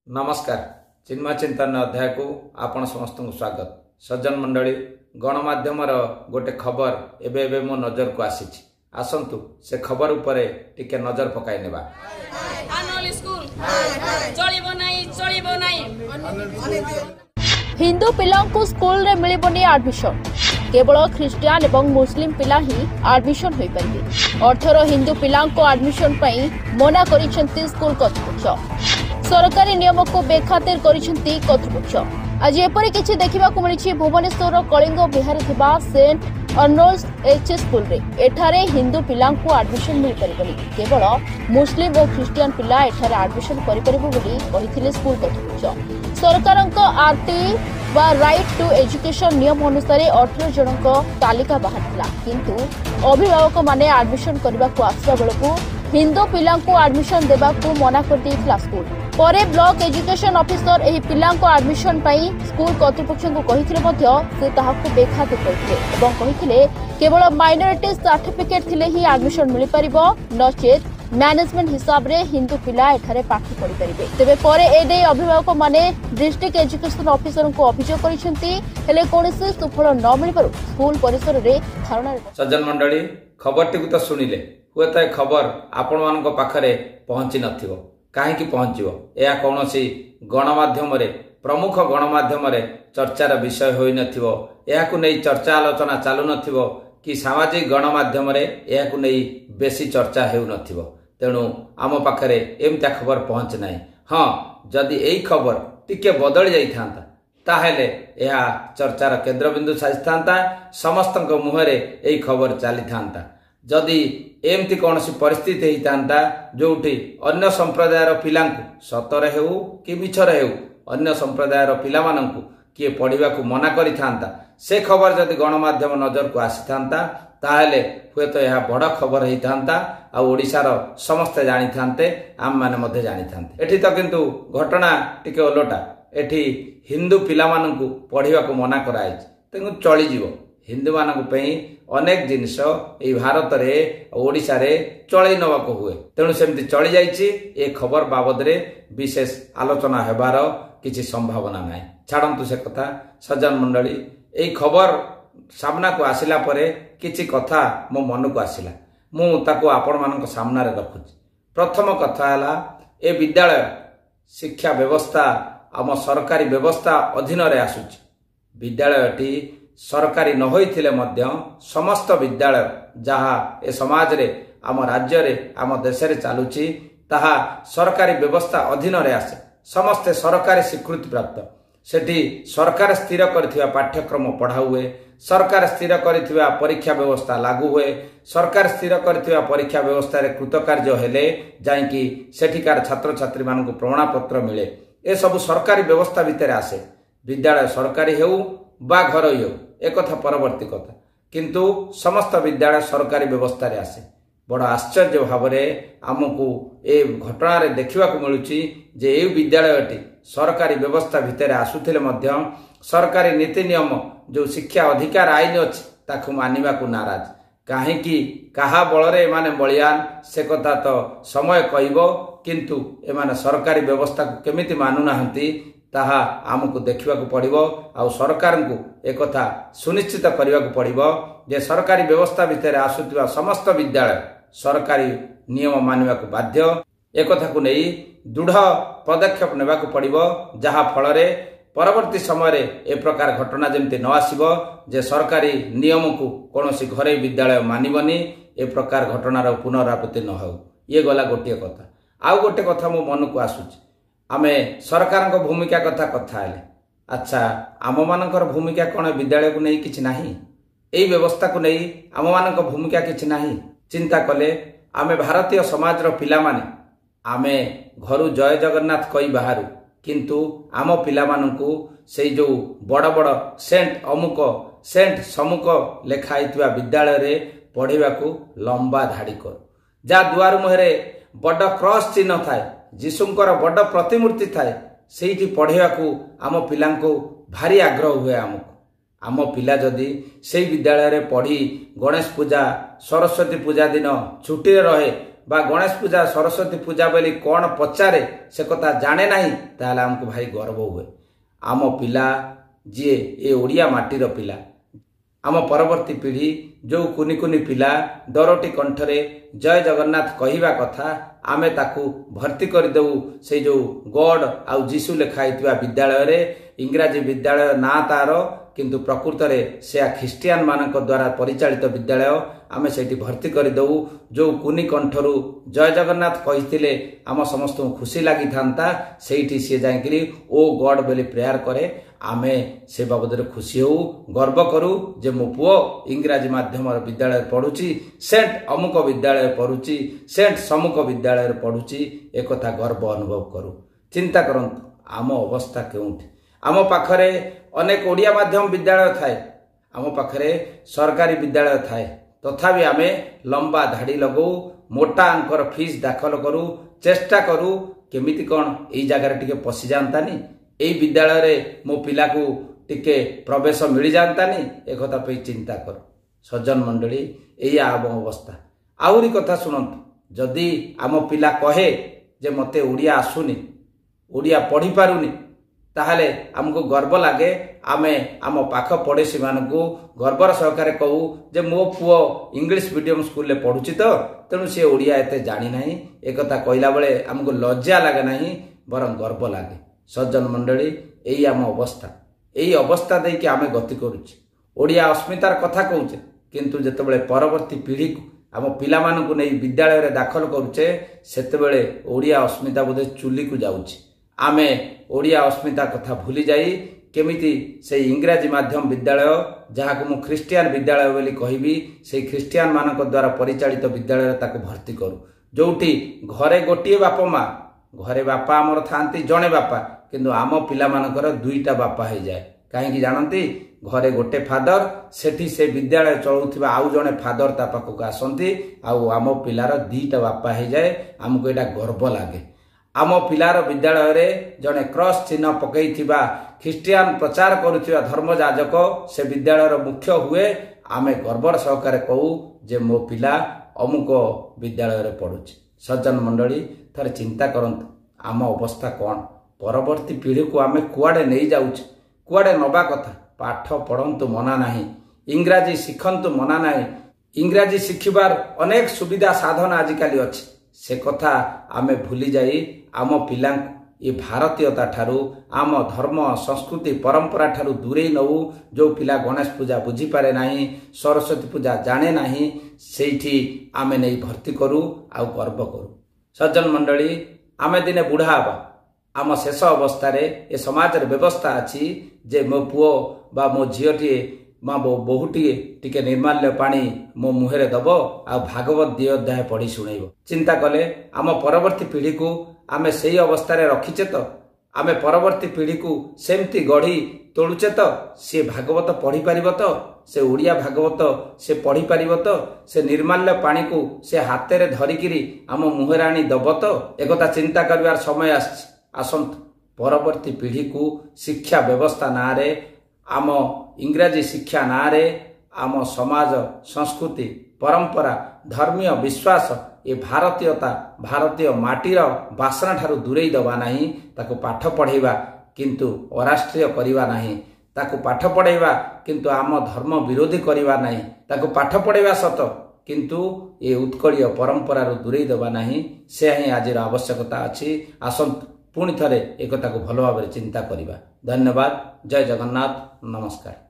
नमस्कार चिन्मय चिंतन अध्याय को आपण समस्त स्वागत। सज्जन मंडली गणमाध्यम गोटे खबर एबे मो नजर को आसी आसंतु से खबर उपरे टिके नजर पकाई नेबा। हिंदू पिला को स्कूल रे मिलिबनी एडमिशन केवल ख्रिस्टियान एवं मुस्लिम पिला ही एडमिशन होई परिबे। 18 हिंदू पिला को एडमिशन पई मना करिसेंती स्कूल कर्तृपक्ष। सरकारी नियम को बेखातिर करिसेंती कर्तृपक्ष। आज एपरि किछि देखिबाकू मिलिछि भुवनेश्वर कलिंग बिहार थिबा सेंट अर्नोल्ड्स एचएस स्कूल रे। एठारे हिंदू पिला को एडमिशन मिल परिबनी, केवल मुस्लिम और ख्रिस्टियान पिला एठारे एडमिशन करि परिबो बोली कहिथिले स्कूल कर्तृपक्ष। सरकारक आरटी वा राइट टू एजुकेशन नियम अनुसार 18 जनक तालिका बाहर किंतु अभिभावक माने एडमिशन करने को आसवा बेलू हिंदू पिला एडमिशन देवा मना कर देइथिला स्कूल। परे ब्लॉक एजुकेशन ऑफिसर एही पिला एडमिशन पाई स्कूल कर्तृपक्ष को कहिथिले मध्य से ताहाकु बेखातिर करथिले एवं कहिथिले केवल माइनॉरिटी सर्टिफिकेट थिले ही एडमिशन मिल परिबो, नचेत मैनेजमेंट हिसाब रे हिंदू पिला एठारे पाठ पढ़ी परिबे। तेबे परे एदे अभिभावक माने डिस्ट्रिक्ट एजुकेशन ऑफिसर को अभियोग करिसेंती, हेले कोनसे सुफल न मिलबारु स्कूल परिसर रे धारणा। सज्जन मंडली खबरटी को तो सुनिले हुए तो खबर आपण मानक पाखरे पहुंची नथिबो। काहेकि पहुंचीबो या कोनोसी गणमाध्यम रे प्रमुख गणमाध्यम रे चर्चार विषय होई नथिबो, याकु नै चर्चा आलोचना चालू नथिबो कि सामाजिक गणमाध्यम रे याकु नै बेसी चर्चा हेउ नथिबो। तेणु आम पाखरे एमता खबर पहुंच नाही। हाँ, जदि एई खबर टिके बदल जाई थांता ताहेले यह चर्चार केन्द्रबिंदु साजिथांता, समस्तक मुहरे एई खबर चली थांता। जदि एमती कौन परिस्थिति होता जोटी अन्य संप्रदायर पिला सतरे हेउ कि मिछरे हेउ अन्य संप्रदायर पिला मानंकु किए पढ़ा मना करि थांता, से खबर जदि गणमाध्यम नजर को आसी थांता ताहेले हुए तो यह बड़ खबर होता आ ओडिशार समस्ते जानी थांते, आम माने मध्य जानी थांते। एठी तो किंतु घटना टिके ओलटा। एठी हिंदू पिला मानंकु पढ़ा मना कराई तेणु चली जीवो। हिंदू मानक अनेक जिनिस ये भारत रे ओडिशा रे चलई नवाक हुए, तेणु सेमती चली जाइछि। ए खबर बाबद रे विशेष आलोचना हेबार किछि संभावना नाही। छाड़ंतु से कथा। सज्जन मंडली ए खबर सामना को आसिला परे किछि कथा मो मन को आसिला, मु ताको आपण मानक सामना रे रखुछि। प्रथम कथा हला ए विद्यालय शिक्षा व्यवस्था आम सरकारी व्यवस्था अधीन रे आसुछि। विद्यालयटी सरकारी न होइथिले मध्य समस्त विद्यालय जहा ए समाज रे आम राज्य रे आम देश रे चालुची ताहा सरकारी व्यवस्था अधीन रे आसे। समस्ते सरकारी स्वीकृति प्राप्त। सेठी सरकार स्थिर करथिबा पाठ्यक्रम पढ़ा हुए, सरकार स्थिर करथिबा परीक्षा व्यवस्था लागू हुए, सरकार स्थिर करथिबा परीक्षा व्यवस्था रे कृतकार्य हेले जाईकी सेठिकार छात्र छात्री मानकु प्रमाण पत्र मिले। ए सब सरकारी व्यवस्था भितर आसे। विद्यालय सरकारी हेउ बा घर हो एक कथा परवर्ती कथा, किंतु समस्त विद्यालय सरकारी व्यवस्था रे आसे। बड़ आश्चर्य भाव आमको ए घटना रे देखा मिलूची जे ए विद्यालयटी सरकारी व्यवस्था भितर आसुथिले मध्य सरकारी नीति नियम जो शिक्षा अधिकार आईन अच्छी ताकू मानिबा को नाराज। काहेकि कहा बल एमाने बलियान से कथा तो समय कहबो, किंतु एमाने सरकारी व्यवस्था को केमिति मानु नाहंती ताहा आमको देखा पड़ो। आ सरकार को एक कथा सुनिश्चित करने को पड़ो जे सरकारी व्यवस्था भितर आसुथिबा समस्त विद्यालय सरकारी नियम मानिबा को बाध्य। एक कथा को नहीं दृढ़ पदक्षेप नेबा को पड़ो, जहा फल रे परवर्ती समय रे ए प्रकार घटना जमती न आसीबो जे सरकारी नियम को कोनोसी घरे विद्यालय मानिबनी, ए प्रकार घटनार पुनरावृत्ति न हो। ये गला गोटे कथा। आउ गोटे कथा मो मन को आसुची, आमे सरकार भूमिका कथा कथा हेले। अच्छा, आम मानकर भूमिका कौन विद्यालय को नहीं किछि नाही? एई व्यवस्था को नहीं आम मानक भूमिका किछि नाही? चिंता कले आमे भारतीय समाज रो पिला माने आमे घरु जय जगन्नाथ कई बाहरु, किंतु आम पिला मानकु सेई जो बड़ बड़ सेंट अमुक सेंट समुक लेखा आइतबा विद्यालय रे पढ़िबा को लंबा धाड़ी कर, जा दुआर मुहरे बड़ क्रॉस चिन्ह थाए, जीशुंकर बड़ प्रतिमूर्ति थाए, सेठी पढ़िबा को आम पिला को भारी आग्रह हुए। आम पिला जदि से विद्यालय रे पढ़ी गणेश पूजा सरस्वती पूजा दिन छुट्टी रहे बा गणेश पूजा सरस्वती पूजा बोली कौन पचारे से कथा जाने ना ताहले आमको भाई गर्व हुए। आम पिला जी ए ओडिया माटीर पिला आम परवर्ती पीढ़ी जो कुनी कुनी पिला दरटी कंठरे जय जगन्नाथ कहवा कथा आमे ताकू भर्ती करदेऊ से जो गॉड आउ जीशु लिखाई विद्यालय रे इंग्राजी विद्यालय ना तार किंतु प्रकृत में से ख्रिस्टियान मान द्वारा परिचालित विद्यालय आमे सेठी भर्ती करदेऊ जो कुनी कंठरू जय जगन्नाथ कही आम समस्त खुशी लगी था से सी जाकि ओ गॉड बोली प्रेयर करे आमे से बाबद खुशी हो गर्व करू जे मो पुओ इंग्राजी माध्यम विद्यालय पढ़ुची सेंट अमुक विद्यालय पढ़ुची सेंट समुक विद्यालय पढ़ुची एक कथा गर्व अनुभव करू। चिंता करंतु आम अवस्था केउठी आम पाखरे अनेक ओडिया माध्यम विद्यालय थाए आम पाखरे सरकारी विद्यालय थाए तथापि आमे लंबा धाड़ी लगौ मोटा अंकर फीस दाखल करू चेष्टा करू केमिति कौन एई जगार टिके पशि जानतानी एई विद्यालय रे मो पिला को टिके प्रवेश मिल जानतानी एक कथा पे चिंता कर। सज्जन मंडली एई आम अवस्था आउरी कथा सुनंतु जदि आम पिला कहे जे मते ओडिया आसुनी ओडिया पढ़ी पारुनी ताहले हमको गर्व लगे आमे आम पाख पड़ोशी मानू गर्वर सहकारे कहू जे मो पुओ इंग्लिश मीडियम स्कूल रे पढ़ुची तो तेणु सी ओडिया एते जानी नाही एक कथा कहला बेले हमको लज्जा लगे नाही बरं गर्व लगे। सज्जन मंडली एई आम अवस्था एई अवस्था दे कि आमे गति करूची ओडिया अस्मितार कथा कहूचे किंतु जेतेबेले परवर्ती पीढ़ी को आम पिला मानकु नै विद्यालय रे दाखल करूचे सेतेबेले ओडिया अस्मिता बोधे चुली को जाउची आमे ओडिया अस्मिता कथा भूली जाई केमिति से इंग्राजी माध्यम विद्यालय जहाँ को मु ख्रिस्टियान विद्यालय बोली कहबी से ख्रिस्टियान मानक द्वारा परिचालित विद्यालय ताको भर्ती करू जोटी घरे गोटे बापा माँ घरे बापा आमर थांती जड़े बापा किंतु आम पिला मानकर दुईटा बापा हो जाए कहीं जानती घरे गोटे फादर सेठी से विद्यालय चलुवा आउ जड़े फादर ता पाखक आसती आम पिलार दीटा बापा हो जाए आमको यहाँ गर्व लगे। आम पिलार विद्यालय रे जड़े क्रॉस चिन्ह पकई ख्रिस्टियान प्रचार करुवा धर्मयाजक से विद्यालय मुख्य हुए आमे गर्वर सहकारे कहू जे मो पिला अमुक विद्यालय रे पढ़ुची। सज्जन मंडली थरे चिंता करंतु आम अवस्था कौन परवर्ती पीढ़ी को आमे कुआडे नहीं जाउछ कुआडे नबा कथा पाठ पढ़ंतु मना नहीं इंग्राजी शिखंतु मना नहीं इंग्राजी शिखिबार अनेक सुविधा साधन आजिकाली अछि से कथा आमे भूली जाई आम पिला ये भारतीयता ठारू आम धर्म संस्कृति परंपरा ठारू दूरे नऊ जो पिला गणेश पूजा बुझी पारे नाही सरस्वती पूजा जाने नाही सेठी आमे नहीं भर्ती करू आउ गर्व करू। सज्जन मंडली आमे दिने बुढ़ा हवा आम शेष अवस्था रे ए समाज रे व्यवस्था अछि जे मो पुओ बा मो झीटी माँ बहुटी टिके निर्माल्य पानी मो मुहरे दब आ भागवत 2 अध्याय पढ़ी शुणेब चिंता कले आम परवर्ती पीढ़ी को आमे सही अवस्था रे रखीचे तो आमे परवर्ती पीढ़ी को सेमती गढ़ी तोलुचे तो सी भागवत पढ़ी पारिबो तो से ओडिया भागवत से पढ़ी पारिबो तो से निर्माल्य पानी को से हाथ रे धरिकिरी आम मुहरे आनी दब तो एकता चिंता करिवार समय आसंत परवर्ती पीढ़ी को शिक्षा व्यवस्था ना रे आम इंग्राजी शिक्षा ना रे आम समाज संस्कृति परंपरा धर्मीय विश्वास ये भारतीयता भारतीय माटीर बासना ठारू दूरे दबा नहीं ताको पाठ पढ़ेवा किंतु अराष्ट्रीय करिवा नहीं ताको पाठ पढ़ेवा किंतु आम धर्म विरोधी करिवा नहीं ताको पाठ पढ़ेवा सत किंतु ये उत्कलीय परंपरा दूरे दबा नहीं से ही आज आवश्यकता अच्छी आसंत पुणी थरे एक ताको भल भाव चिंता करिवा। धन्यवाद। जय जगन्नाथ। नमस्कार।